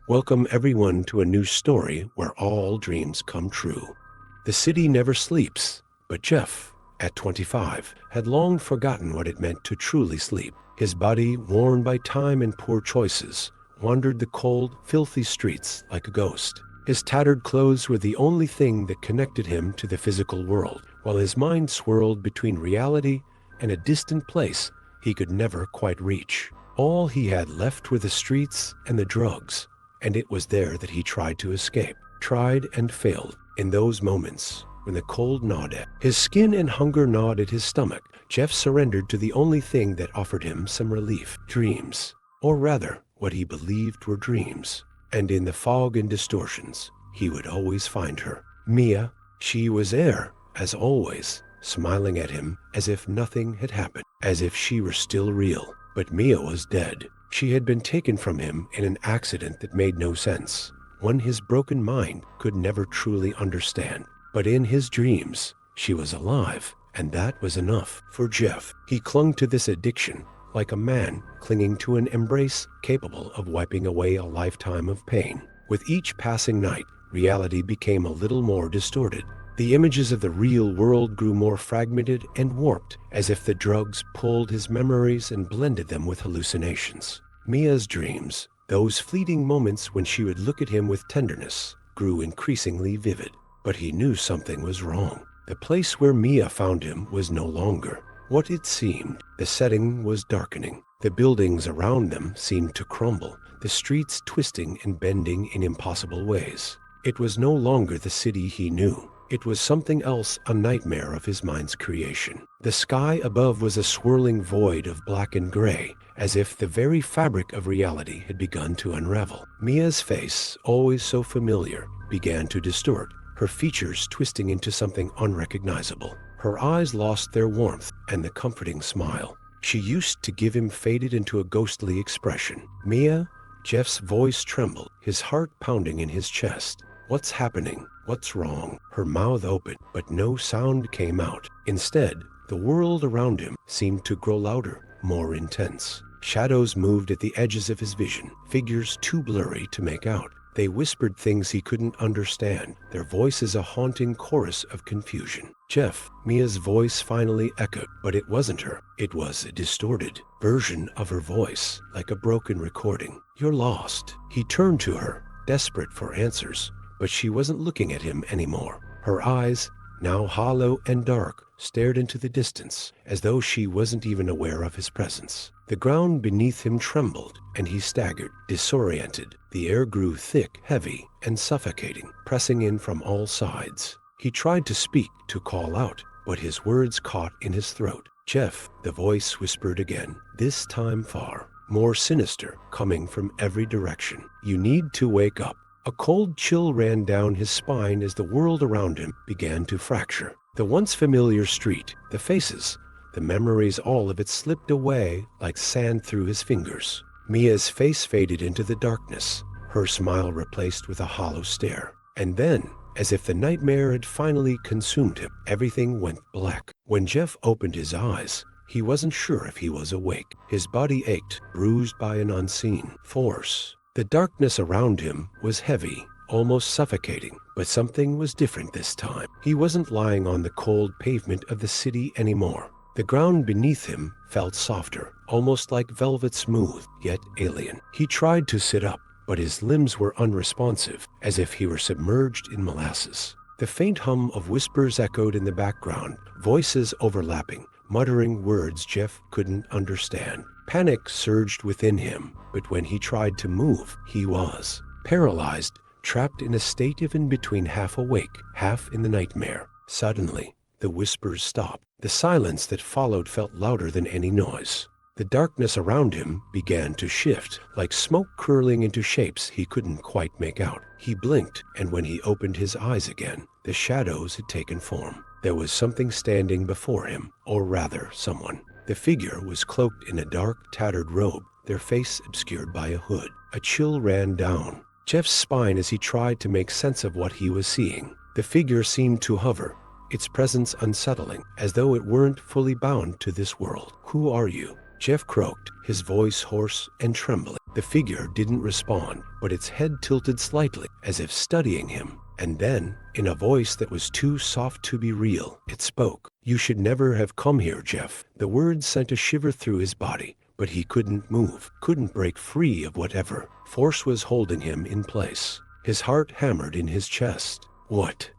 Welcome everyone to a new story where all dreams come true. The city never sleeps, but Jeff, at 25, had long forgotten what it meant to truly sleep. His body, worn by time and poor choices, wandered the cold, filthy streets like a ghost. His tattered clothes were the only thing that connected him to the physical world, while his mind swirled between reality and a distant place he could never quite reach. All he had left were the streets and the drugs, and it was there that he tried to escape, tried and failed. In those moments, when the cold gnawed at his skin and hunger gnawed at his stomach, Jeff surrendered to the only thing that offered him some relief: dreams. Or rather, what he believed were dreams. And in the fog and distortions, he would always find her. Mia, she was there, as always, smiling at him as if nothing had happened, as if she were still real. But Mia was dead. She had been taken from him in an accident that made no sense, one his broken mind could never truly understand. But in his dreams, she was alive, and that was enough for Jeff. He clung to this addiction like a man clinging to an embrace capable of wiping away a lifetime of pain. With each passing night, reality became a little more distorted. The images of the real world grew more fragmented and warped, as if the drugs pulled his memories and blended them with hallucinations. Mia's dreams, those fleeting moments when she would look at him with tenderness, grew increasingly vivid. But he knew something was wrong. The place where Mia found him was no longer what it seemed. The setting was darkening. The buildings around them seemed to crumble, the streets twisting and bending in impossible ways. It was no longer the city he knew. It was something else, a nightmare of his mind's creation. The sky above was a swirling void of black and gray, as if the very fabric of reality had begun to unravel. Mia's face, always so familiar, began to distort, her features twisting into something unrecognizable. Her eyes lost their warmth, and the comforting smile she used to give him faded into a ghostly expression. Mia? Jeff's voice trembled, his heart pounding in his chest. What's happening? What's wrong? Her mouth opened, but no sound came out. Instead, the world around him seemed to grow louder, more intense. Shadows moved at the edges of his vision, figures too blurry to make out. They whispered things he couldn't understand, their voices a haunting chorus of confusion. Jeff, Mia's voice finally echoed, but it wasn't her. It was a distorted version of her voice, like a broken recording. You're lost. He turned to her, desperate for answers, but she wasn't looking at him anymore. Her eyes, now hollow and dark, stared into the distance, as though she wasn't even aware of his presence. The ground beneath him trembled, and he staggered, disoriented. The air grew thick, heavy, and suffocating, pressing in from all sides. He tried to speak, to call out, but his words caught in his throat. Jeff, the voice whispered again, this time far, more sinister, coming from every direction. You need to wake up. A cold chill ran down his spine as the world around him began to fracture. The once familiar street, the faces, the memories, all of it slipped away like sand through his fingers. Mia's face faded into the darkness, her smile replaced with a hollow stare. And then, as if the nightmare had finally consumed him, everything went black. When Jeff opened his eyes, he wasn't sure if he was awake. His body ached, bruised by an unseen force. The darkness around him was heavy, almost suffocating, but something was different this time. He wasn't lying on the cold pavement of the city anymore. The ground beneath him felt softer, almost like velvet smooth, yet alien. He tried to sit up, but his limbs were unresponsive, as if he were submerged in molasses. The faint hum of whispers echoed in the background, voices overlapping, muttering words Jeff couldn't understand. Panic surged within him, but when he tried to move, he was paralyzed, trapped in a state of in-between, half awake, half in the nightmare. Suddenly, the whispers stopped. The silence that followed felt louder than any noise. The darkness around him began to shift, like smoke curling into shapes he couldn't quite make out. He blinked, and when he opened his eyes again, the shadows had taken form. There was something standing before him, or rather, someone. The figure was cloaked in a dark, tattered robe, their face obscured by a hood. A chill ran down Jeff's spine as he tried to make sense of what he was seeing. The figure seemed to hover, its presence unsettling, as though it weren't fully bound to this world. Who are you? Jeff croaked, his voice hoarse and trembling. The figure didn't respond, but its head tilted slightly, as if studying him. And then, in a voice that was too soft to be real, it spoke. "You should never have come here, Jeff." The words sent a shiver through his body, but he couldn't move, couldn't break free of whatever force was holding him in place. His heart hammered in his chest. What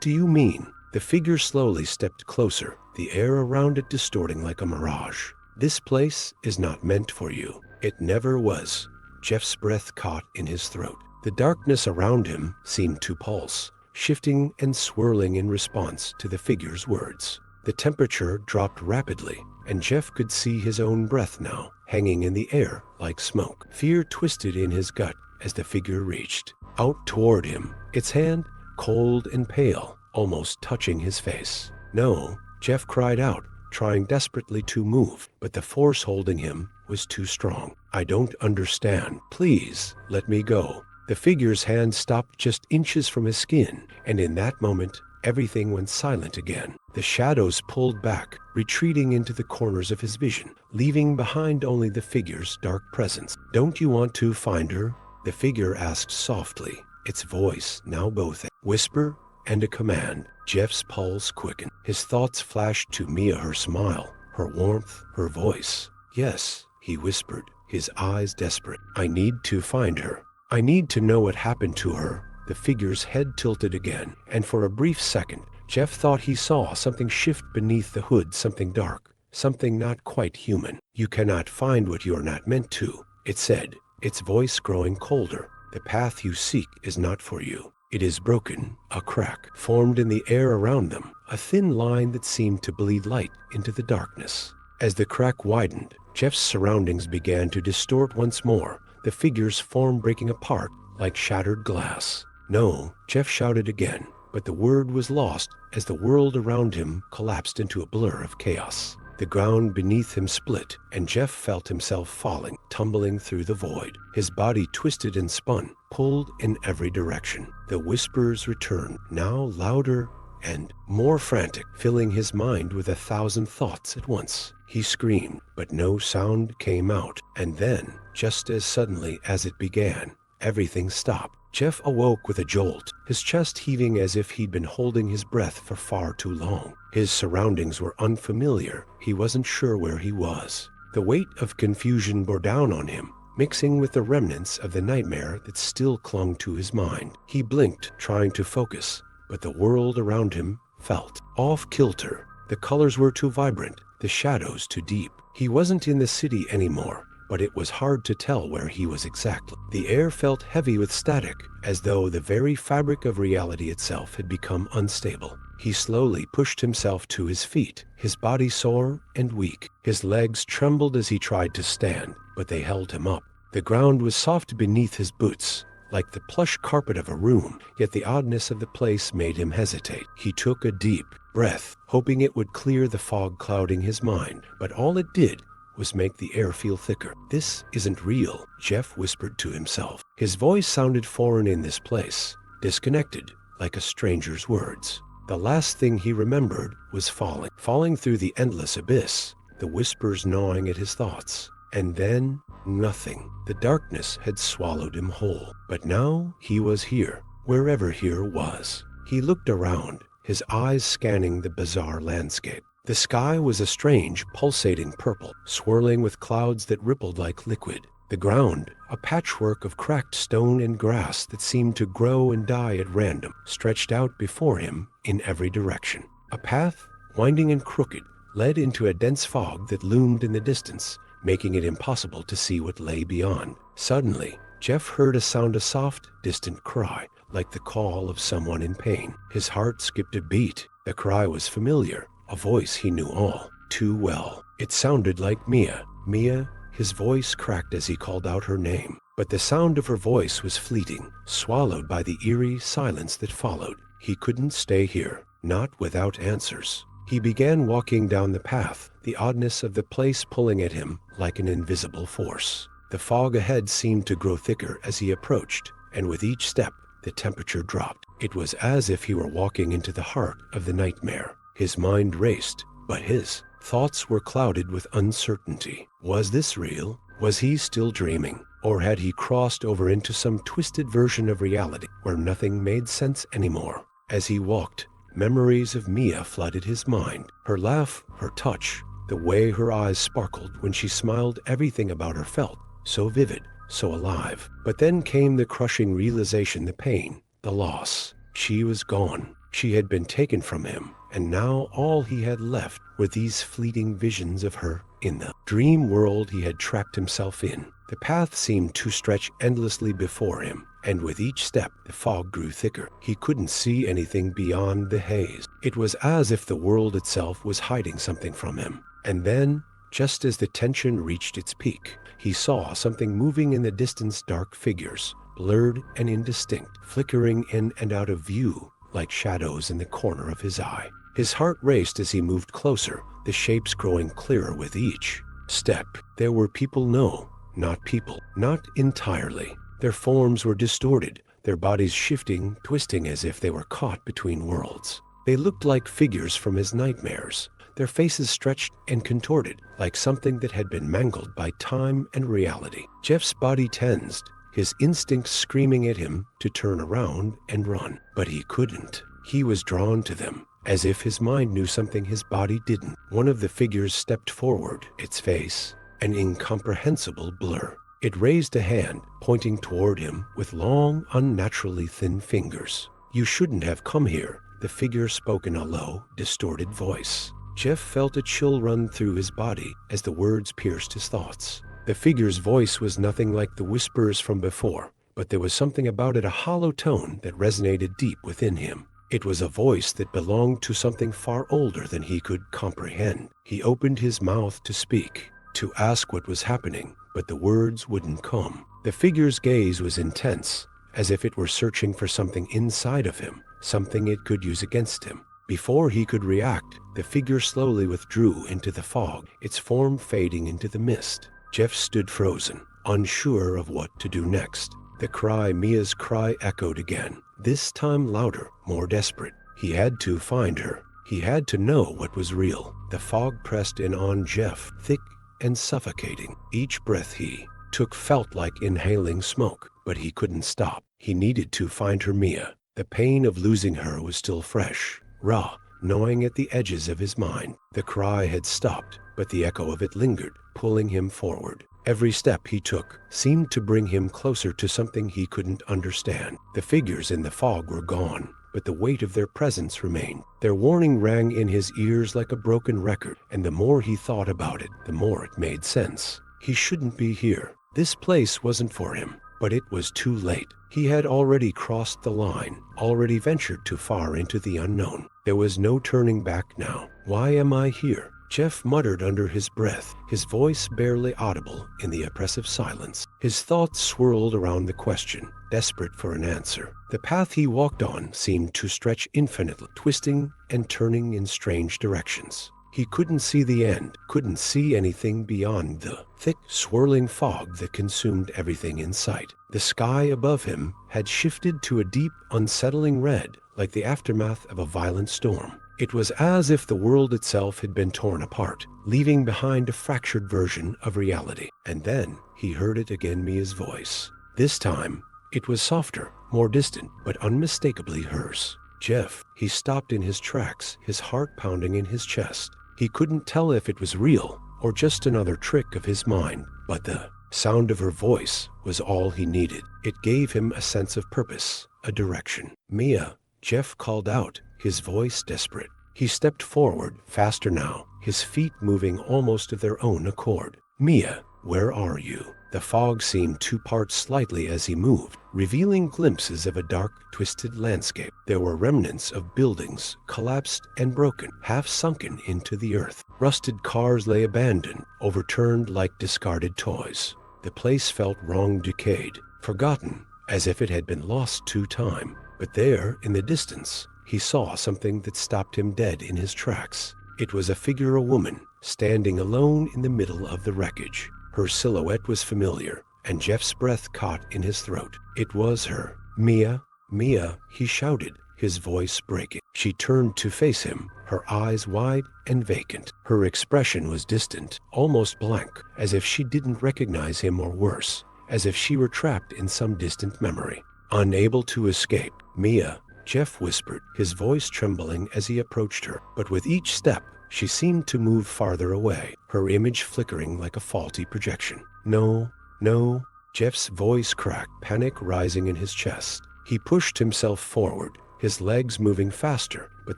do you mean?" The figure slowly stepped closer, the air around it distorting like a mirage. "This place is not meant for you. It never was." Jeff's breath caught in his throat. The darkness around him seemed to pulse, shifting and swirling in response to the figure's words. The temperature dropped rapidly, and Jeff could see his own breath now, hanging in the air like smoke. Fear twisted in his gut as the figure reached out toward him, its hand cold and pale, almost touching his face. "No," Jeff cried out, trying desperately to move, but the force holding him was too strong. "I don't understand. Please, let me go." The figure's hand stopped just inches from his skin, and in that moment, everything went silent again. The shadows pulled back, retreating into the corners of his vision, leaving behind only the figure's dark presence. "Don't you want to find her?" the figure asked softly, its voice now both a whisper and a command. Jeff's pulse quickened. His thoughts flashed to Mia, her smile, her warmth, her voice. "Yes," he whispered, his eyes desperate. "I need to find her. I need to know what happened to her." The figure's head tilted again, and for a brief second, Jeff thought he saw something shift beneath the hood, something dark, something not quite human. "You cannot find what you are not meant to," it said, its voice growing colder. "The path you seek is not for you. It is broken." A crack formed in the air around them, a thin line that seemed to bleed light into the darkness. As the crack widened, Jeff's surroundings began to distort once more, the figure's form breaking apart like shattered glass. "No," Jeff shouted again, but the word was lost as the world around him collapsed into a blur of chaos. The ground beneath him split, and Jeff felt himself falling, tumbling through the void. His body twisted and spun, pulled in every direction. The whispers returned, now louder and more frantic, filling his mind with 1,000 thoughts at once. He screamed, but no sound came out. And then, just as suddenly as it began, everything stopped. Jeff awoke with a jolt, his chest heaving as if he'd been holding his breath for far too long. His surroundings were unfamiliar. He wasn't sure where he was. The weight of confusion bore down on him, mixing with the remnants of the nightmare that still clung to his mind. He blinked, trying to focus, but the world around him felt off-kilter. The colors were too vibrant, the shadows too deep. He wasn't in the city anymore, but it was hard to tell where he was exactly. The air felt heavy with static, as though the very fabric of reality itself had become unstable. He slowly pushed himself to his feet, his body sore and weak. His legs trembled as he tried to stand, but they held him up. The ground was soft beneath his boots, like the plush carpet of a room, yet the oddness of the place made him hesitate. He took a deep breath, hoping it would clear the fog clouding his mind, but all it did was make the air feel thicker. "This isn't real," Jeff whispered to himself. His voice sounded foreign in this place, disconnected, like a stranger's words. The last thing he remembered was falling through the endless abyss, the whispers gnawing at his thoughts. And then, nothing. The darkness had swallowed him whole. But now he was here, wherever here was. He looked around, his eyes scanning the bizarre landscape. The sky was a strange, pulsating purple, swirling with clouds that rippled like liquid. The ground, a patchwork of cracked stone and grass that seemed to grow and die at random, stretched out before him in every direction. A path, winding and crooked, led into a dense fog that loomed in the distance, making it impossible to see what lay beyond. Suddenly, Jeff heard a soft, distant cry, like the call of someone in pain. His heart skipped a beat. The cry was familiar. A voice he knew all too well. It sounded like Mia. Mia, his voice cracked as he called out her name. But the sound of her voice was fleeting, swallowed by the eerie silence that followed. He couldn't stay here, not without answers. He began walking down the path, the oddness of the place pulling at him like an invisible force. The fog ahead seemed to grow thicker as he approached, and with each step, the temperature dropped. It was as if he were walking into the heart of the nightmare. His mind raced, but his thoughts were clouded with uncertainty. Was this real? Was he still dreaming? Or had he crossed over into some twisted version of reality where nothing made sense anymore? As he walked, memories of Mia flooded his mind. Her laugh, her touch, the way her eyes sparkled when she smiled, everything about her felt so vivid, so alive. But then came the crushing realization, the pain, the loss. She was gone. She had been taken from him, and now all he had left were these fleeting visions of her in the dream world he had trapped himself in. The path seemed to stretch endlessly before him, and with each step the fog grew thicker. He couldn't see anything beyond the haze. It was as if the world itself was hiding something from him. And then, just as the tension reached its peak, he saw something moving in the distance, dark figures, blurred and indistinct, flickering in and out of view like shadows in the corner of his eye. His heart raced as he moved closer, the shapes growing clearer with each step. There were people, no, not people, not entirely. Their forms were distorted, their bodies shifting, twisting as if they were caught between worlds. They looked like figures from his nightmares, their faces stretched and contorted like something that had been mangled by time and reality. Jeff's body tensed, his instincts screaming at him to turn around and run. But he couldn't. He was drawn to them, as if his mind knew something his body didn't. One of the figures stepped forward, its face an incomprehensible blur. It raised a hand, pointing toward him with long, unnaturally thin fingers. "You shouldn't have come here," the figure spoke in a low, distorted voice. Jeff felt a chill run through his body as the words pierced his thoughts. The figure's voice was nothing like the whispers from before, but there was something about it, a hollow tone that resonated deep within him. It was a voice that belonged to something far older than he could comprehend. He opened his mouth to speak, to ask what was happening, but the words wouldn't come. The figure's gaze was intense, as if it were searching for something inside of him, something it could use against him. Before he could react, the figure slowly withdrew into the fog, its form fading into the mist. Jeff stood frozen, unsure of what to do next. The cry, Mia's cry, echoed again, this time louder, more desperate. He had to find her. He had to know what was real. The fog pressed in on Jeff, thick and suffocating. Each breath he took felt like inhaling smoke, but he couldn't stop. He needed to find her, Mia. The pain of losing her was still fresh, raw, gnawing at the edges of his mind. The cry had stopped, but the echo of it lingered, pulling him forward. Every step he took seemed to bring him closer to something he couldn't understand. The figures in the fog were gone, but the weight of their presence remained. Their warning rang in his ears like a broken record, and the more he thought about it, the more it made sense. He shouldn't be here. This place wasn't for him. But it was too late. He had already crossed the line, already ventured too far into the unknown. There was no turning back now. Why am I here? Jeff muttered under his breath, his voice barely audible in the oppressive silence. His thoughts swirled around the question, desperate for an answer. The path he walked on seemed to stretch infinitely, twisting and turning in strange directions. He couldn't see the end, couldn't see anything beyond the thick, swirling fog that consumed everything in sight. The sky above him had shifted to a deep, unsettling red, like the aftermath of a violent storm. It was as if the world itself had been torn apart, leaving behind a fractured version of reality. And then he heard it again, Mia's voice. This time, it was softer, more distant, but unmistakably hers. Jeff, he stopped in his tracks, his heart pounding in his chest. He couldn't tell if it was real or just another trick of his mind, but the sound of her voice was all he needed. It gave him a sense of purpose, a direction. Mia, Jeff called out, his voice desperate. He stepped forward, faster now, his feet moving almost of their own accord. Mia, where are you? The fog seemed to part slightly as he moved, revealing glimpses of a dark, twisted landscape. There were remnants of buildings, collapsed and broken, half sunken into the earth. Rusted cars lay abandoned, overturned like discarded toys. The place felt wrong, decayed, forgotten, as if it had been lost to time. But there, in the distance, he saw something that stopped him dead in his tracks. It was a figure, a woman, standing alone in the middle of the wreckage. Her silhouette was familiar, and Jeff's breath caught in his throat. It was her. Mia, Mia, he shouted, his voice breaking. She turned to face him, her eyes wide and vacant. Her expression was distant, almost blank, as if she didn't recognize him, or worse, as if she were trapped in some distant memory. Unable to escape, Mia, Jeff whispered, his voice trembling as he approached her. But with each step, she seemed to move farther away, her image flickering like a faulty projection. No, no, Jeff's voice cracked, panic rising in his chest. He pushed himself forward, his legs moving faster, but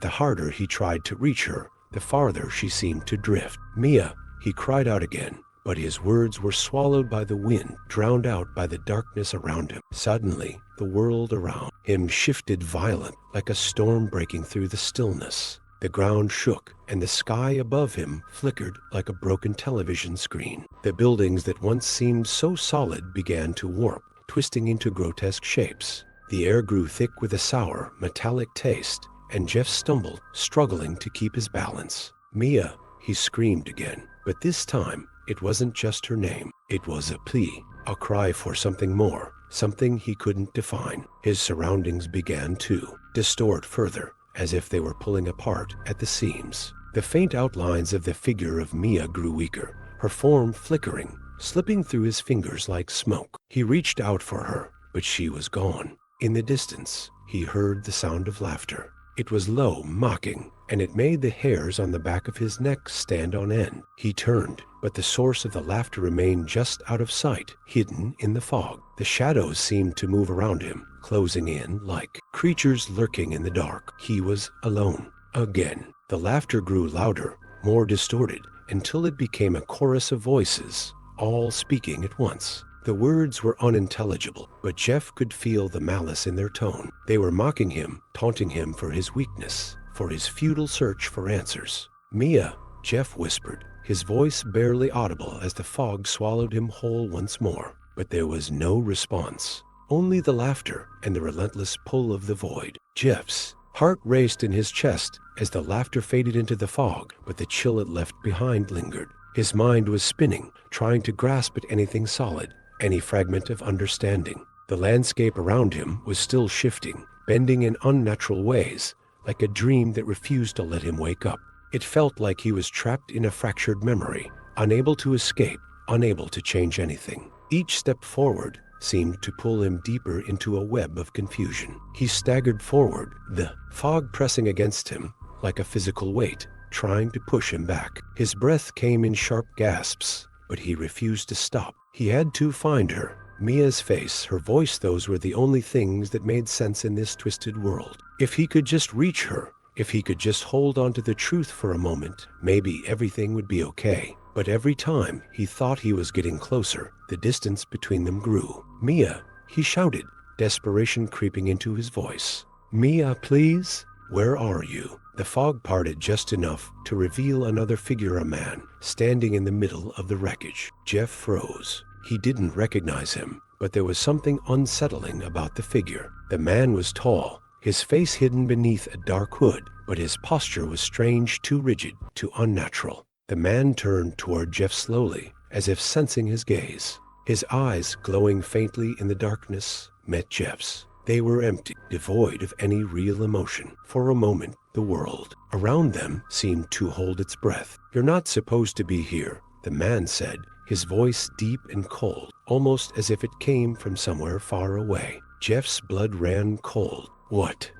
the harder he tried to reach her, the farther she seemed to drift. Mia, he cried out again, but his words were swallowed by the wind, drowned out by the darkness around him. Suddenly, the world around him shifted violent, like a storm breaking through the stillness. The ground shook, and the sky above him flickered like a broken television screen. The buildings that once seemed so solid began to warp, twisting into grotesque shapes. The air grew thick with a sour, metallic taste, and Jeff stumbled, struggling to keep his balance. Mia, he screamed again, but this time, it wasn't just her name. It was a plea, a cry for something more, something he couldn't define. His surroundings began to distort further, as if they were pulling apart at the seams. The faint outlines of the figure of Mia grew weaker, her form flickering, slipping through his fingers like smoke. He reached out for her, but she was gone. In the distance, he heard the sound of laughter. It was low, mocking, and it made the hairs on the back of his neck stand on end. He turned, but the source of the laughter remained just out of sight, hidden in the fog. The shadows seemed to move around him, closing in like creatures lurking in the dark. He was alone. Again, the laughter grew louder, more distorted, until it became a chorus of voices, all speaking at once. The words were unintelligible, but Jeff could feel the malice in their tone. They were mocking him, taunting him for his weakness, for his futile search for answers. Mia, Jeff whispered, his voice barely audible as the fog swallowed him whole once more. But there was no response, only the laughter and the relentless pull of the void. Jeff's heart raced in his chest as the laughter faded into the fog, but the chill it left behind lingered. His mind was spinning, trying to grasp at anything solid, any fragment of understanding. The landscape around him was still shifting, bending in unnatural ways, like a dream that refused to let him wake up. It felt like he was trapped in a fractured memory, unable to escape, unable to change anything. Each step forward seemed to pull him deeper into a web of confusion. He staggered forward, the fog pressing against him like a physical weight, trying to push him back. His breath came in sharp gasps, but he refused to stop. He had to find her. Mia's face, her voice, those were the only things that made sense in this twisted world. If he could just reach her, if he could just hold on to the truth for a moment, maybe everything would be okay. But every time he thought he was getting closer, the distance between them grew. Mia, he shouted, desperation creeping into his voice. Mia, please? Where are you? The fog parted just enough to reveal another figure, a man, standing in the middle of the wreckage. Jeff froze. He didn't recognize him, but there was something unsettling about the figure. The man was tall, his face hidden beneath a dark hood, but his posture was strange, too rigid, too unnatural. The man turned toward Jeff slowly, as if sensing his gaze. His eyes, glowing faintly in the darkness, met Jeff's. They were empty, devoid of any real emotion. For a moment, the world around them seemed to hold its breath. "You're not supposed to be here," the man said, his voice deep and cold, almost as if it came from somewhere far away. Jeff's blood ran cold. What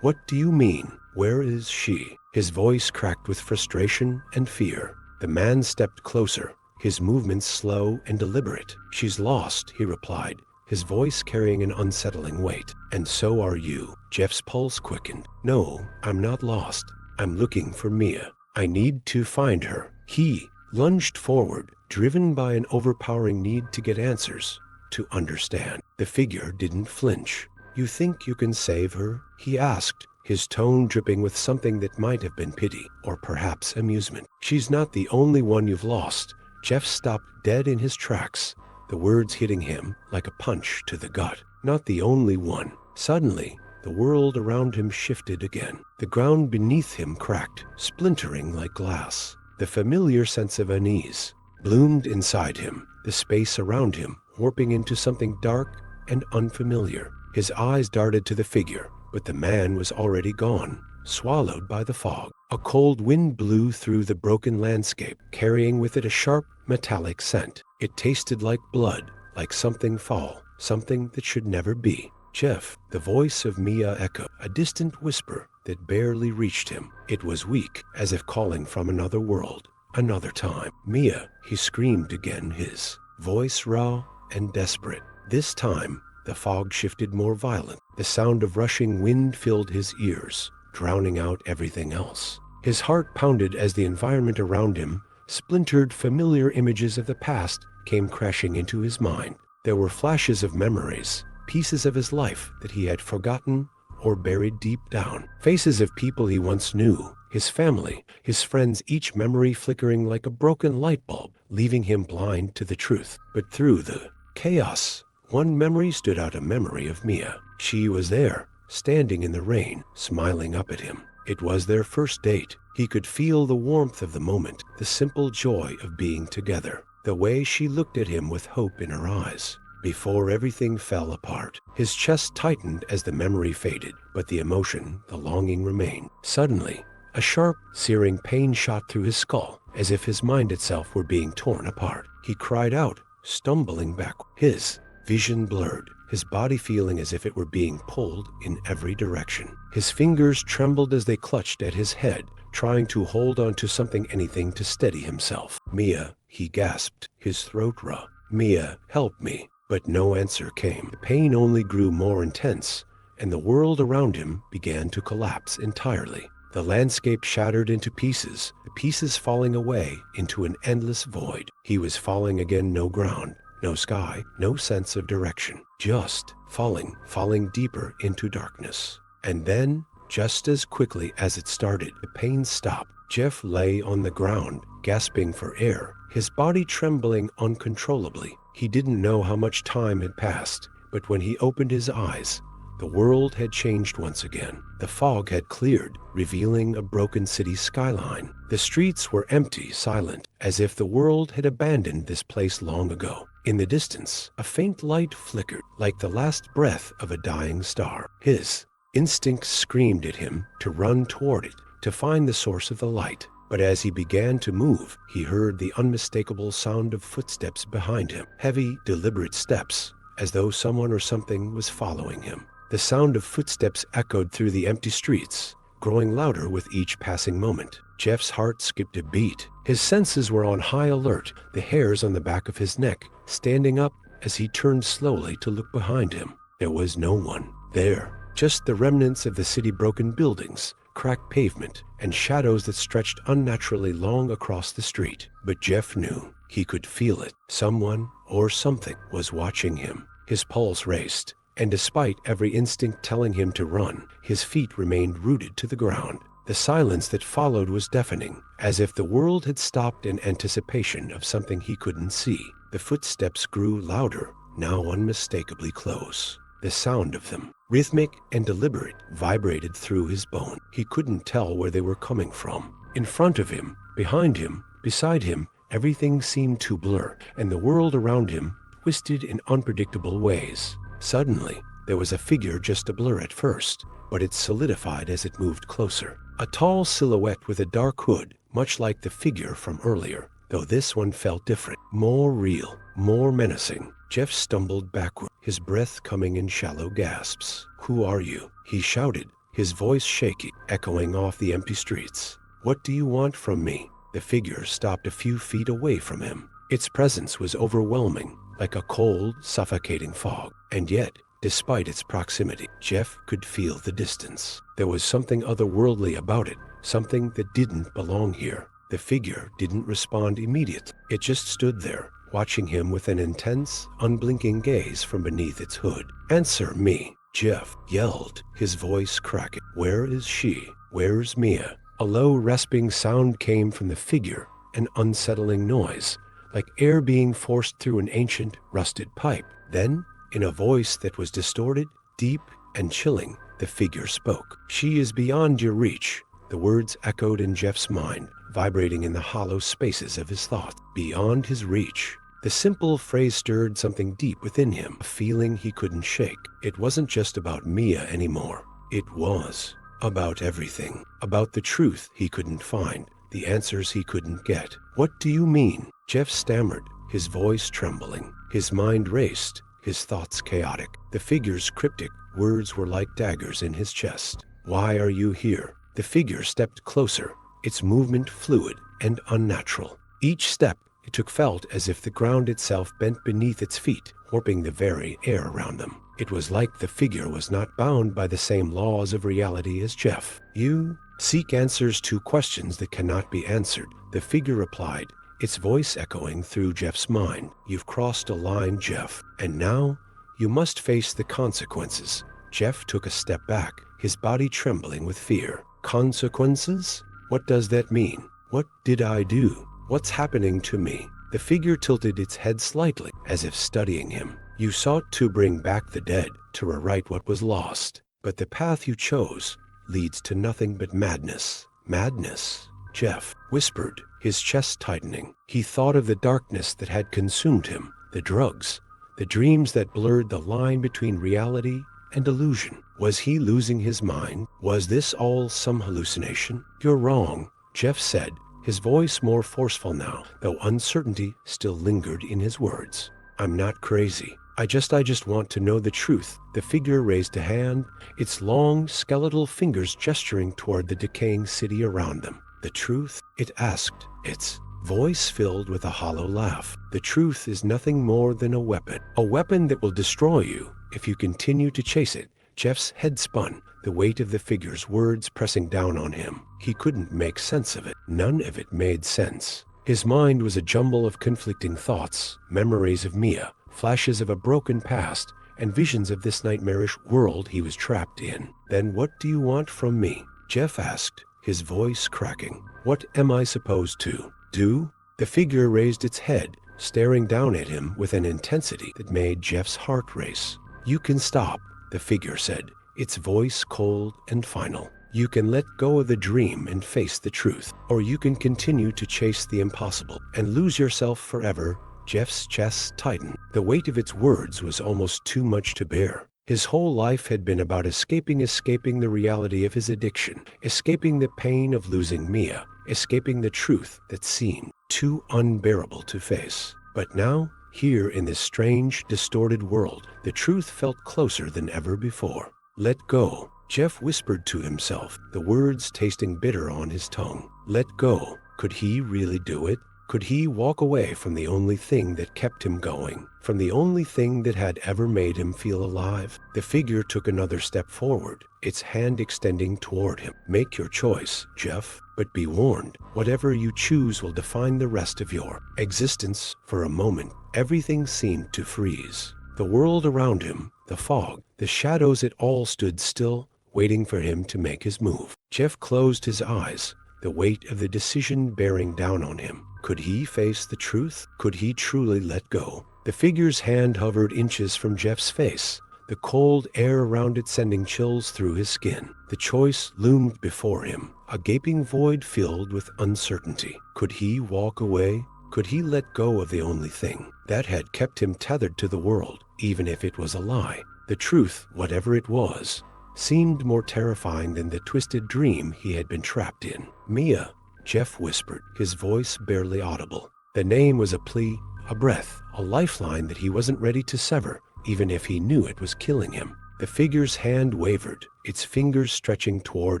do you mean? Where is she?" His voice cracked with frustration and fear. The man stepped closer, his movements slow and deliberate. "She's lost," he replied, his voice carrying an unsettling weight. "And so are you." Jeff's pulse quickened. "No, I'm not lost. I'm looking for Mia. I need to find her." He lunged forward, driven by an overpowering need to get answers, to understand. The figure didn't flinch. "You think you can save her?" he asked, his tone dripping with something that might have been pity, or perhaps amusement. "She's not the only one you've lost." Jeff stopped dead in his tracks, the words hitting him like a punch to the gut. Not the only one. Suddenly, the world around him shifted again. The ground beneath him cracked, splintering like glass. The familiar sense of unease bloomed inside him, the space around him warping into something dark and unfamiliar. His eyes darted to the figure, but the man was already gone, swallowed by the fog. A cold wind blew through the broken landscape, carrying with it a sharp, metallic scent. It tasted like blood, like something fall, something that should never be. Jeff, the voice of Mia echoed, a distant whisper that barely reached him. It was weak, as if calling from another world, another time. Mia, he screamed again, his voice raw and desperate. This time, the fog shifted more violent. The sound of rushing wind filled his ears, drowning out everything else. His heart pounded as the environment around him, splintered familiar images of the past, came crashing into his mind. There were flashes of memories, pieces of his life that he had forgotten or buried deep down. Faces of people he once knew, his family, his friends, each memory flickering like a broken light bulb, leaving him blind to the truth. But through the chaos, one memory stood out, a memory of Mia. She was there, standing in the rain, smiling up at him. It was their first date. He could feel the warmth of the moment, the simple joy of being together, the way she looked at him with hope in her eyes. Before everything fell apart, his chest tightened as the memory faded, but the emotion, the longing remained. Suddenly, a sharp, searing pain shot through his skull, as if his mind itself were being torn apart. He cried out, stumbling back, his vision blurred, his body feeling as if it were being pulled in every direction. His fingers trembled as they clutched at his head, trying to hold on to something, anything to steady himself. Mia, he gasped, his throat raw. Mia, help me. But no answer came. The pain only grew more intense, and the world around him began to collapse entirely. The landscape shattered into pieces, the pieces falling away into an endless void. He was falling again, no ground, no sky, no sense of direction. Just falling deeper into darkness. And then, just as quickly as it started, the pain stopped. Jeff lay on the ground, gasping for air, his body trembling uncontrollably. He didn't know how much time had passed, but when he opened his eyes, the world had changed once again. The fog had cleared, revealing a broken city skyline. The streets were empty, silent, as if the world had abandoned this place long ago. In the distance, a faint light flickered, like the last breath of a dying star. His instinct screamed at him to run toward it, to find the source of the light. But as he began to move, he heard the unmistakable sound of footsteps behind him, heavy, deliberate steps, as though someone or something was following him. The sound of footsteps echoed through the empty streets, growing louder with each passing moment. Jeff's heart skipped a beat. His senses were on high alert, the hairs on the back of his neck standing up as he turned slowly to look behind him. There was no one there, just the remnants of the city, broken buildings, cracked pavement, and shadows that stretched unnaturally long across the street. But Jeff knew, he could feel it. Someone or something was watching him. His pulse raced, and despite every instinct telling him to run, his feet remained rooted to the ground. The silence that followed was deafening, as if the world had stopped in anticipation of something he couldn't see. The footsteps grew louder, now unmistakably close. The sound of them, rhythmic and deliberate, vibrated through his bone. He couldn't tell where they were coming from. In front of him, behind him, beside him, everything seemed to blur, and the world around him twisted in unpredictable ways. Suddenly, there was a figure, just a blur at first, but it solidified as it moved closer. A tall silhouette with a dark hood, much like the figure from earlier, though this one felt different, more real, more menacing. Jeff stumbled backward, his breath coming in shallow gasps. "Who are you?" he shouted, his voice shaky, echoing off the empty streets. "What do you want from me?" The figure stopped a few feet away from him. Its presence was overwhelming, like a cold, suffocating fog. And yet, despite its proximity, Jeff could feel the distance. There was something otherworldly about it, something that didn't belong here. The figure didn't respond immediately. It just stood there, watching him with an intense, unblinking gaze from beneath its hood. "Answer me," Jeff yelled, his voice cracking. "Where is she? Where's Mia?" A low, rasping sound came from the figure, an unsettling noise, like air being forced through an ancient, rusted pipe. Then, in a voice that was distorted, deep, and chilling, the figure spoke. "She is beyond your reach." The words echoed in Jeff's mind, vibrating in the hollow spaces of his thoughts. Beyond his reach. The simple phrase stirred something deep within him, a feeling he couldn't shake. It wasn't just about Mia anymore. It was about everything. About the truth he couldn't find, the answers he couldn't get. "What do you mean?" Jeff stammered, his voice trembling. His mind raced, his thoughts chaotic. The figure's cryptic words were like daggers in his chest. "Why are you here?" The figure stepped closer, its movement fluid and unnatural. Each step it took felt as if the ground itself bent beneath its feet, warping the very air around them. It was like the figure was not bound by the same laws of reality as Jeff. "You seek answers to questions that cannot be answered," the figure replied, its voice echoing through Jeff's mind. "You've crossed a line, Jeff, and now you must face the consequences." Jeff took a step back, his body trembling with fear. "Consequences? What does that mean? What did I do? What's happening to me?" The figure tilted its head slightly, as if studying him. "You sought to bring back the dead, to rewrite what was lost. But the path you chose leads to nothing but madness." "Madness?" Jeff whispered, his chest tightening. He thought of the darkness that had consumed him, the drugs, the dreams that blurred the line between reality and illusion. Was he losing his mind? Was this all some hallucination? "You're wrong," Jeff said, his voice more forceful now, though uncertainty still lingered in his words. "I'm not crazy. I just want to know the truth." The figure raised a hand, its long, skeletal fingers gesturing toward the decaying city around them. "The truth?" it asked, its voice filled with a hollow laugh. "The truth is nothing more than a weapon that will destroy you if you continue to chase it." Jeff's head spun, the weight of the figure's words pressing down on him. He couldn't make sense of it. None of it made sense. His mind was a jumble of conflicting thoughts, memories of Mia, flashes of a broken past, and visions of this nightmarish world he was trapped in. "Then what do you want from me?" Jeff asked, his voice cracking. "What am I supposed to do?" The figure raised its head, staring down at him with an intensity that made Jeff's heart race. "You can stop," the figure said, its voice cold and final. "You can let go of the dream and face the truth, or you can continue to chase the impossible and lose yourself forever." Jeff's chest tightened. The weight of its words was almost too much to bear. His whole life had been about escaping the reality of his addiction, escaping the pain of losing Mia, escaping the truth that seemed too unbearable to face. But now, here in this strange, distorted world, the truth felt closer than ever before. "Let go," Jeff whispered to himself, the words tasting bitter on his tongue. Let go. Could he really do it? Could he walk away from the only thing that kept him going, from the only thing that had ever made him feel alive? The figure took another step forward, its hand extending toward him. "Make your choice, Jeff, but be warned, whatever you choose will define the rest of your existence." For a moment, everything seemed to freeze. The world around him, the fog, the shadows, it all stood still, waiting for him to make his move. Jeff closed his eyes, the weight of the decision bearing down on him. Could he face the truth? Could he truly let go? The figure's hand hovered inches from Jeff's face, the cold air around it sending chills through his skin. The choice loomed before him, a gaping void filled with uncertainty. Could he walk away? Could he let go of the only thing that had kept him tethered to the world, even if it was a lie? The truth, whatever it was, seemed more terrifying than the twisted dream he had been trapped in. "Mia," Jeff whispered, his voice barely audible. The name was a plea, a breath, a lifeline that he wasn't ready to sever, even if he knew it was killing him. The figure's hand wavered, its fingers stretching toward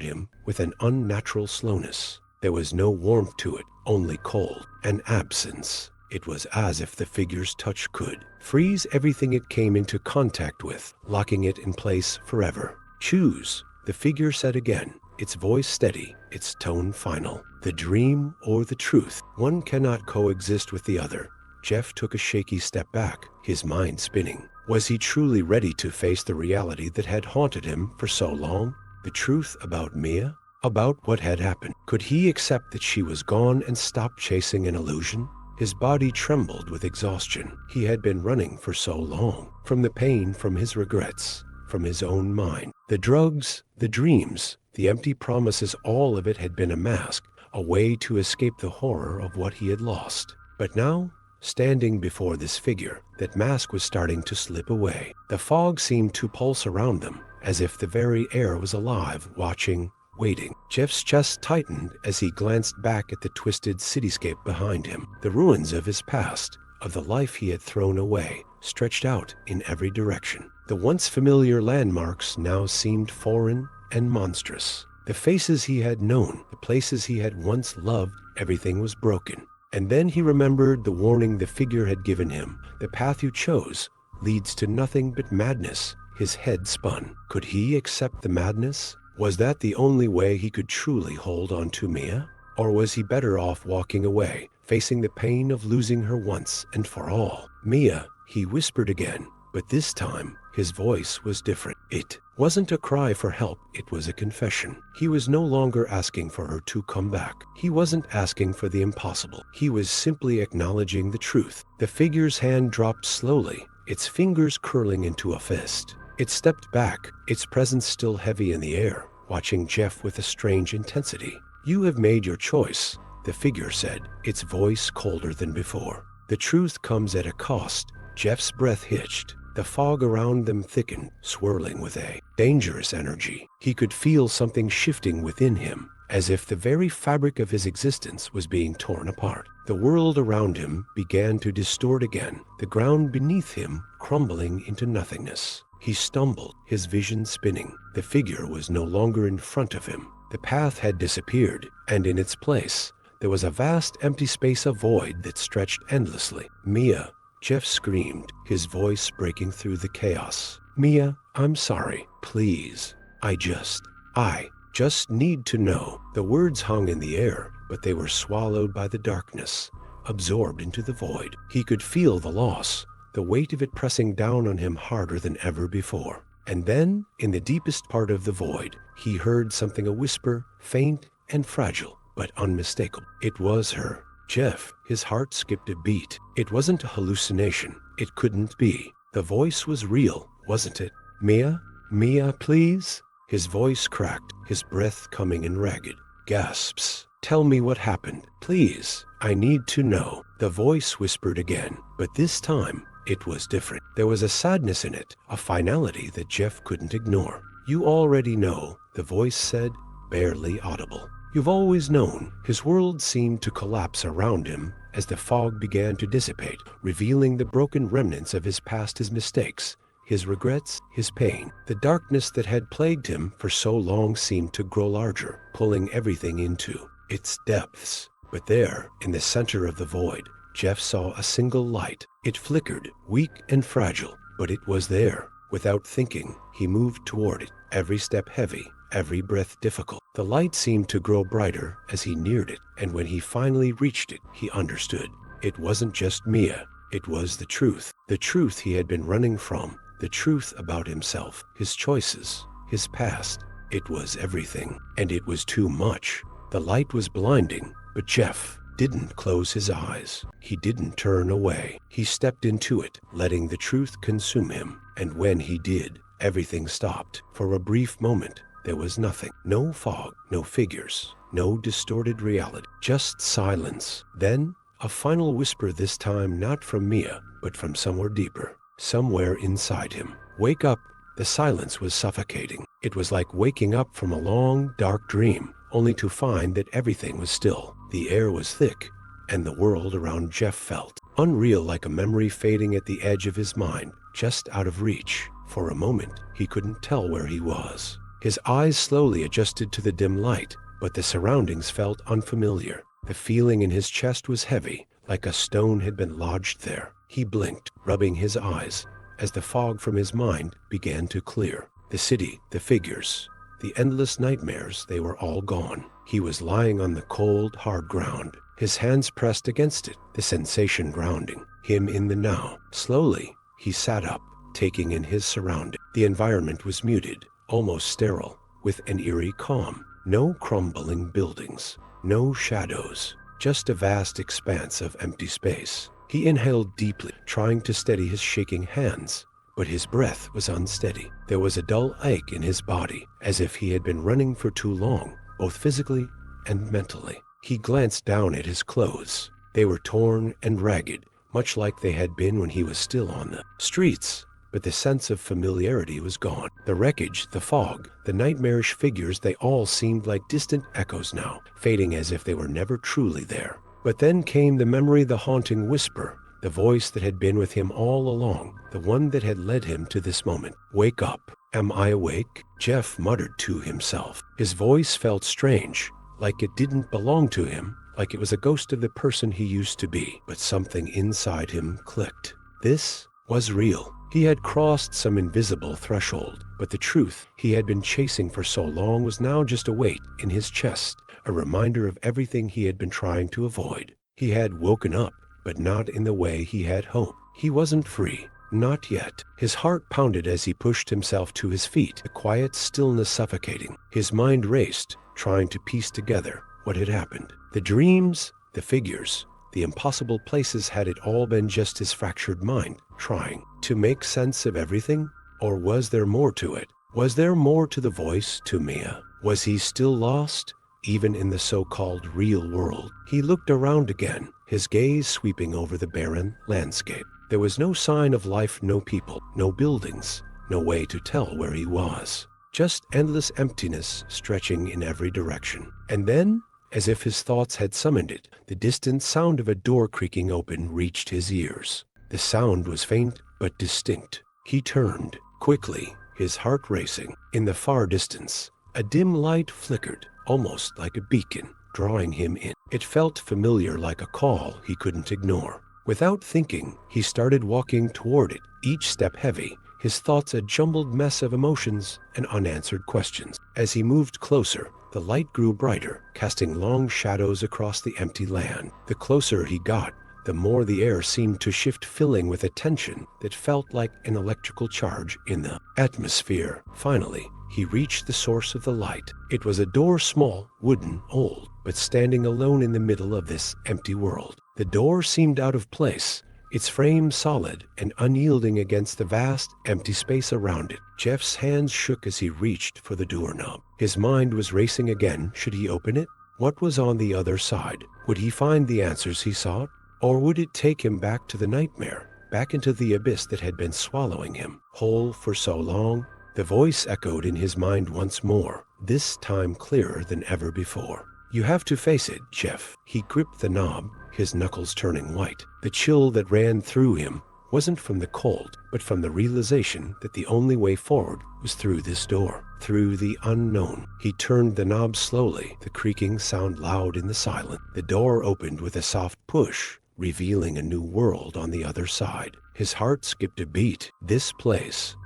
him with an unnatural slowness. There was no warmth to it, only cold, an absence. It was as if the figure's touch could freeze everything it came into contact with, locking it in place forever. "Choose," the figure said again, its voice steady, its tone final. "The dream or the truth. One cannot coexist with the other." Jeff took a shaky step back, his mind spinning. Was he truly ready to face the reality that had haunted him for so long? The truth about Mia? About what had happened? Could he accept that she was gone and stop chasing an illusion? His body trembled with exhaustion. He had been running for so long, from the pain, from his regrets, from his own mind. The drugs, the dreams, the empty promises, all of it had been a mask, a way to escape the horror of what he had lost. But now, standing before this figure, that mask was starting to slip away. The fog seemed to pulse around them, as if the very air was alive, watching, waiting. Jeff's chest tightened as he glanced back at the twisted cityscape behind him, the ruins of his past, of the life he had thrown away, stretched out in every direction. The once familiar landmarks now seemed foreign and monstrous. The faces he had known, the places he had once loved, everything was broken. And then he remembered the warning the figure had given him. The path you chose leads to nothing but madness. His head spun. Could he accept the madness? Was that the only way he could truly hold on to Mia? Or was he better off walking away, facing the pain of losing her once and for all? Mia, he whispered again, but this time his voice was different. It wasn't a cry for help, it was a confession. He was no longer asking for her to come back. He wasn't asking for the impossible. He was simply acknowledging the truth. The figure's hand dropped slowly, its fingers curling into a fist. It stepped back, its presence still heavy in the air, watching Jeff with a strange intensity. "You have made your choice," the figure said, its voice colder than before. "The truth comes at a cost." Jeff's breath hitched. The fog around them thickened, swirling with a dangerous energy. He could feel something shifting within him, as if the very fabric of his existence was being torn apart. The world around him began to distort again, the ground beneath him crumbling into nothingness. He stumbled, his vision spinning. The figure was no longer in front of him. The path had disappeared, and in its place, there was a vast empty space of void that stretched endlessly. "Mia," Jeff screamed, his voice breaking through the chaos. "Mia, I'm sorry. Please. I just need to know." The words hung in the air, but they were swallowed by the darkness, absorbed into the void. He could feel the loss, the weight of it pressing down on him harder than ever before. And then, in the deepest part of the void, he heard something, a whisper, faint and fragile, but unmistakable. It was her. Jeff, his heart skipped a beat. It wasn't a hallucination. It couldn't be. The voice was real, wasn't it? "Mia? Mia, please?" His voice cracked, his breath coming in ragged gasps. "Tell me what happened. Please. I need to know." The voice whispered again, but this time, it was different. There was a sadness in it, a finality that Jeff couldn't ignore. "You already know," the voice said, barely audible. "You've always known." His world seemed to collapse around him as the fog began to dissipate, revealing the broken remnants of his past, his mistakes, his regrets, his pain. The darkness that had plagued him for so long seemed to grow larger, pulling everything into its depths. But there, in the center of the void, Jeff saw a single light. It flickered, weak and fragile, but it was there. Without thinking, he moved toward it, every step heavy, every breath difficult. The light seemed to grow brighter as he neared it, and when he finally reached it, he understood. It wasn't just Mia. It was the truth he had been running from, the truth about himself, his choices, his past. It was everything, and it was too much. The light was blinding, but Jeff didn't close his eyes. He didn't turn away. He stepped into it, letting the truth consume him. And when he did, everything stopped. For a brief moment, there was nothing. No fog, no figures, no distorted reality, just silence. Then, a final whisper, this time not from Mia, but from somewhere deeper, somewhere inside him. "Wake up." The silence was suffocating. It was like waking up from a long, dark dream, only to find that everything was still. The air was thick, and the world around Jeff felt unreal, like a memory fading at the edge of his mind, just out of reach. For a moment, he couldn't tell where he was. His eyes slowly adjusted to the dim light, but the surroundings felt unfamiliar. The feeling in his chest was heavy, like a stone had been lodged there. He blinked, rubbing his eyes, as the fog from his mind began to clear. The city, the figures, the endless nightmares, they were all gone. He was lying on the cold, hard ground, his hands pressed against it, the sensation grounding him in the now. Slowly, he sat up, taking in his surroundings. The environment was muted, almost sterile, with an eerie calm. No crumbling buildings, no shadows, just a vast expanse of empty space. He inhaled deeply, trying to steady his shaking hands, but his breath was unsteady. There was a dull ache in his body, as if he had been running for too long, both physically and mentally. He glanced down at his clothes. They were torn and ragged, much like they had been when he was still on the streets. But the sense of familiarity was gone. The wreckage, the fog, the nightmarish figures, they all seemed like distant echoes now, fading as if they were never truly there. But then came the memory, the haunting whisper, the voice that had been with him all along, the one that had led him to this moment. "Wake up. Am I awake?" Jeff muttered to himself. His voice felt strange, like it didn't belong to him, like it was a ghost of the person he used to be. But something inside him clicked. This was real. He had crossed some invisible threshold, but the truth he had been chasing for so long was now just a weight in his chest, a reminder of everything he had been trying to avoid. He had woken up, but not in the way he had hoped. He wasn't free. Not yet. His heart pounded as he pushed himself to his feet, the quiet stillness suffocating. His mind raced, trying to piece together what had happened. The dreams, the figures, the impossible places. Had it all been just his fractured mind, trying to make sense of everything? Or was there more to it? Was there more to the voice, to Mia? Was he still lost, even in the so-called real world? He looked around again, his gaze sweeping over the barren landscape. There was no sign of life, no people, no buildings, no way to tell where he was. Just endless emptiness stretching in every direction. And then, as if his thoughts had summoned it, the distant sound of a door creaking open reached his ears. The sound was faint but distinct. He turned quickly, his heart racing. In the far distance, a dim light flickered, almost like a beacon, drawing him in. It felt familiar, like a call he couldn't ignore. Without thinking, he started walking toward it, each step heavy, his thoughts a jumbled mess of emotions and unanswered questions. As he moved closer, the light grew brighter, casting long shadows across the empty land. The closer he got, the more the air seemed to shift, filling with a tension that felt like an electrical charge in the atmosphere. Finally, he reached the source of the light. It was a door, small, wooden, old, but standing alone in the middle of this empty world. The door seemed out of place, its frame solid and unyielding against the vast, empty space around it. Jeff's hands shook as he reached for the doorknob. His mind was racing again. Should he open it? What was on the other side? Would he find the answers he sought? Or would it take him back to the nightmare, back into the abyss that had been swallowing him whole for so long? The voice echoed in his mind once more, this time clearer than ever before. "You have to face it, Jeff." He gripped the knob, his knuckles turning white. The chill that ran through him wasn't from the cold, but from the realization that the only way forward was through this door, through the unknown. He turned the knob slowly, the creaking sound loud in the silence. The door opened with a soft push, revealing a new world on the other side. His heart skipped a beat. This place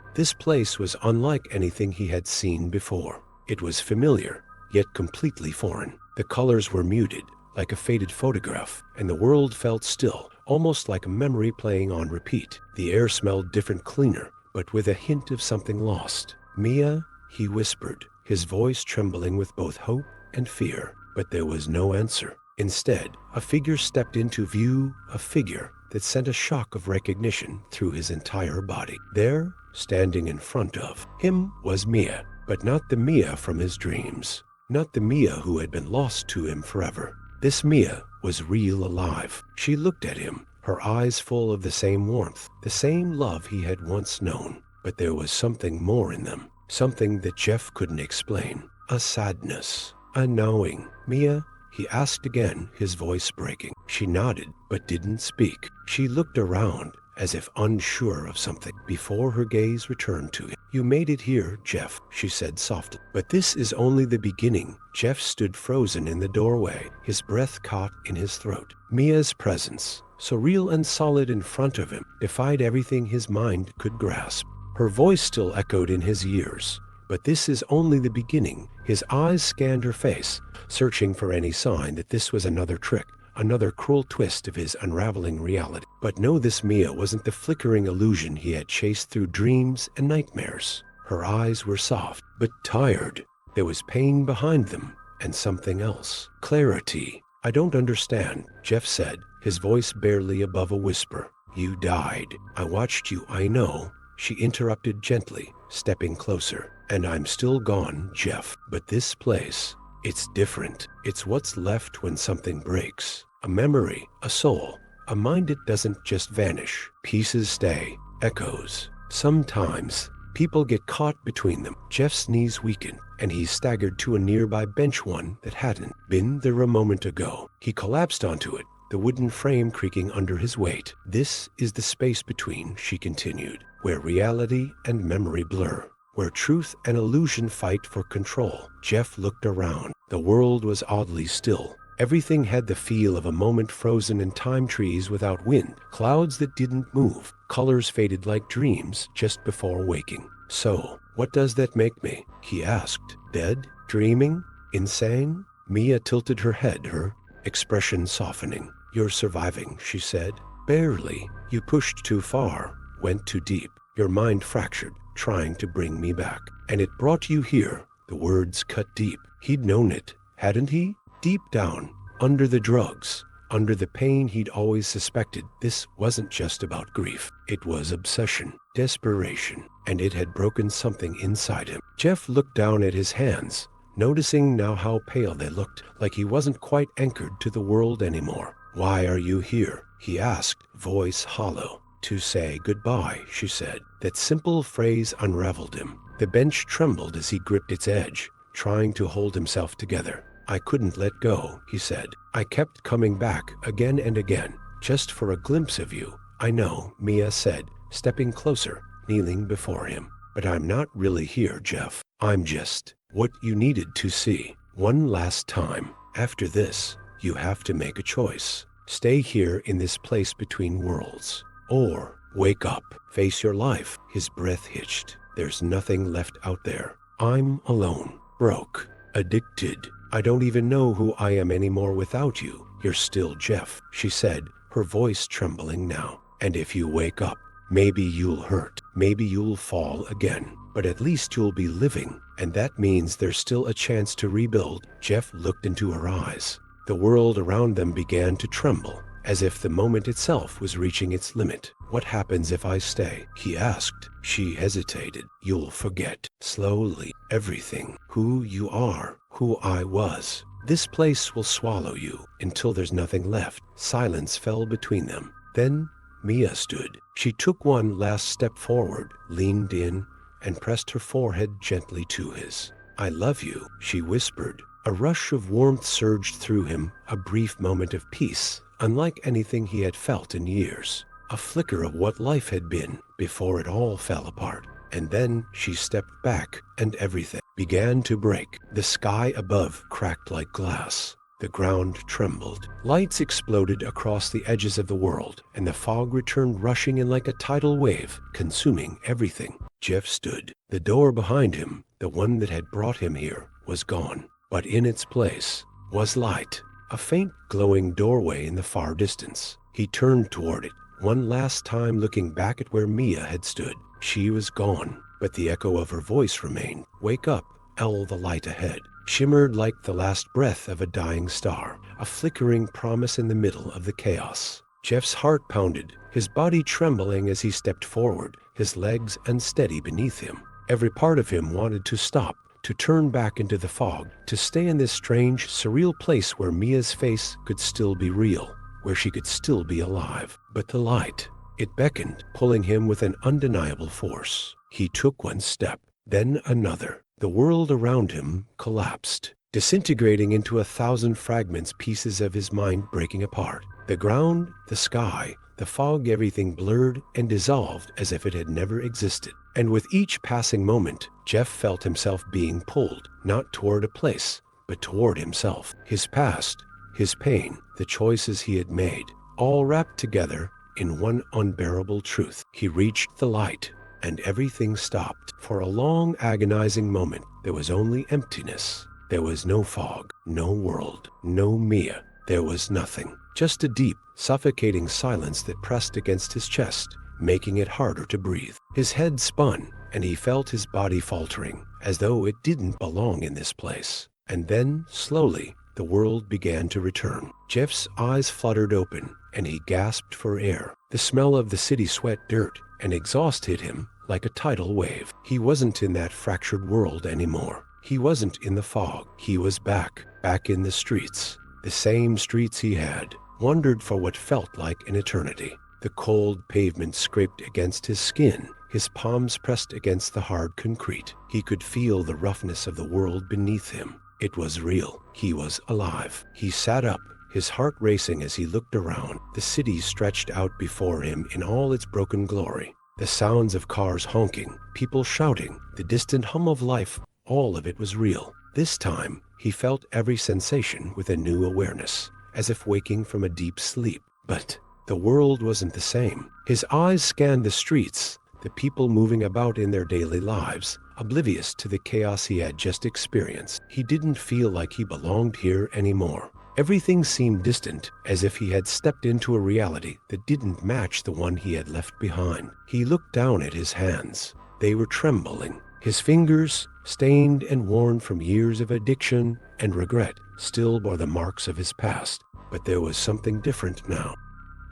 was unlike anything he had seen before. It was familiar, yet completely foreign. The colors were muted, like a faded photograph, and the world felt still, almost like a memory playing on repeat. The air smelled different, cleaner, but with a hint of something lost. "Mia," he whispered, his voice trembling with both hope and fear. But there was no answer. Instead, a figure stepped into view, a figure that sent a shock of recognition through his entire body. There, standing in front of him, was Mia, but not the Mia from his dreams. Not the Mia who had been lost to him forever. This Mia was real, alive. She looked at him, her eyes full of the same warmth, the same love he had once known. But there was something more in them, something that Jeff couldn't explain. A sadness, a knowing. "Mia?" he asked again, his voice breaking. She nodded, but didn't speak. She looked around, as if unsure of something, before her gaze returned to him. "You made it here, Jeff," she said softly. "But this is only the beginning." Jeff stood frozen in the doorway, his breath caught in his throat. Mia's presence, so real and solid in front of him, defied everything his mind could grasp. Her voice still echoed in his ears. "But this is only the beginning." His eyes scanned her face, searching for any sign that this was another trick, another cruel twist of his unraveling reality. But no, this Mia wasn't the flickering illusion he had chased through dreams and nightmares. Her eyes were soft, but tired. There was pain behind them, and something else. Clarity. "I don't understand," Jeff said, his voice barely above a whisper. "You died. I watched you, I know." She interrupted gently, stepping closer. "And I'm still gone, Jeff. But this place, it's different. It's what's left when something breaks. A memory, a soul, a mind that doesn't just vanish. Pieces stay, echoes. Sometimes people get caught between them." Jeff's knees weakened, and he staggered to a nearby bench, one that hadn't been there a moment ago. He collapsed onto it, the wooden frame creaking under his weight. "This is the space between," she continued, "where reality and memory blur, where truth and illusion fight for control." Jeff looked around. The world was oddly still. Everything had the feel of a moment frozen in time, trees without wind, clouds that didn't move, colors faded like dreams just before waking. "So, what does that make me?" he asked. "Dead? Dreaming? Insane?" Mia tilted her head, her expression softening. "You're surviving," she said. "Barely. You pushed too far, went too deep. Your mind fractured, trying to bring me back. And it brought you here." The words cut deep. He'd known it, hadn't he? Deep down, under the drugs, under the pain he'd always suspected, this wasn't just about grief. It was obsession, desperation, and it had broken something inside him. Jeff looked down at his hands, noticing now how pale they looked, like he wasn't quite anchored to the world anymore. "Why are you here?" he asked, voice hollow. "To say goodbye," she said. That simple phrase unraveled him. The bench trembled as he gripped its edge, trying to hold himself together. "I couldn't let go," he said. "I kept coming back again and again, just for a glimpse of you." "I know," Mia said, stepping closer, kneeling before him. "But I'm not really here, Jeff. I'm just what you needed to see. One last time. After this, you have to make a choice. Stay here in this place between worlds, or wake up, face your life." His breath hitched. "There's nothing left out there. I'm alone, broke, addicted. I don't even know who I am anymore without you. You're still Jeff," she said, her voice trembling now. "And if you wake up, maybe you'll hurt, maybe you'll fall again, but at least you'll be living, and that means there's still a chance to rebuild." Jeff looked into her eyes. The world around them began to tremble, as if the moment itself was reaching its limit. "What happens if I stay?" he asked. She hesitated. "You'll forget, slowly, everything. Who you are, who I was. This place will swallow you until there's nothing left." Silence fell between them. Then Mia stood. She took one last step forward, leaned in, and pressed her forehead gently to his. "I love you," she whispered. A rush of warmth surged through him, a brief moment of peace, unlike anything he had felt in years. A flicker of what life had been before it all fell apart. And then she stepped back, and everything began to break. The sky above cracked like glass. The ground trembled. Lights exploded across the edges of the world, and the fog returned rushing in like a tidal wave, consuming everything. Jeff stood. The door behind him, the one that had brought him here, was gone. But in its place was light, a faint glowing doorway in the far distance. He turned toward it, one last time looking back at where Mia had stood. She was gone, but the echo of her voice remained. "Wake up, Elle." The light ahead shimmered like the last breath of a dying star, a flickering promise in the middle of the chaos. Jeff's heart pounded, his body trembling as he stepped forward, his legs unsteady beneath him. Every part of him wanted to stop, to turn back into the fog, to stay in this strange, surreal place where Mia's face could still be real, where she could still be alive. But the light, it beckoned, pulling him with an undeniable force. He took one step, then another. The world around him collapsed, disintegrating into 1,000 fragments, pieces of his mind breaking apart. The ground, the sky, the fog, everything blurred and dissolved as if it had never existed. And with each passing moment, Jeff felt himself being pulled, not toward a place, but toward himself. His past, his pain, the choices he had made, all wrapped together in one unbearable truth. He reached the light, and everything stopped. For a long, agonizing moment, there was only emptiness. There was no fog, no world, no Mia. There was nothing. Just a deep, suffocating silence that pressed against his chest, making it harder to breathe. His head spun, and he felt his body faltering, as though it didn't belong in this place. And then, slowly, the world began to return. Jeff's eyes fluttered open, and he gasped for air. The smell of the city sweat, dirt, and exhaust hit him like a tidal wave. He wasn't in that fractured world anymore. He wasn't in the fog. He was back in the streets. The same streets he had wandered for what felt like an eternity. The cold pavement scraped against his skin, his palms pressed against the hard concrete. He could feel the roughness of the world beneath him. It was real. He was alive. He sat up, his heart racing as he looked around. The city stretched out before him in all its broken glory. The sounds of cars honking, people shouting, the distant hum of life, all of it was real. This time, he felt every sensation with a new awareness, as if waking from a deep sleep. But the world wasn't the same. His eyes scanned the streets, the people moving about in their daily lives, oblivious to the chaos he had just experienced. He didn't feel like he belonged here anymore. Everything seemed distant, as if he had stepped into a reality that didn't match the one he had left behind. He looked down at his hands. They were trembling. His fingers, stained and worn from years of addiction and regret, still bore the marks of his past. But there was something different now.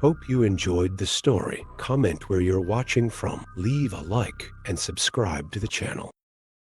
Hope you enjoyed the story. Comment where you're watching from, leave a like, and subscribe to the channel.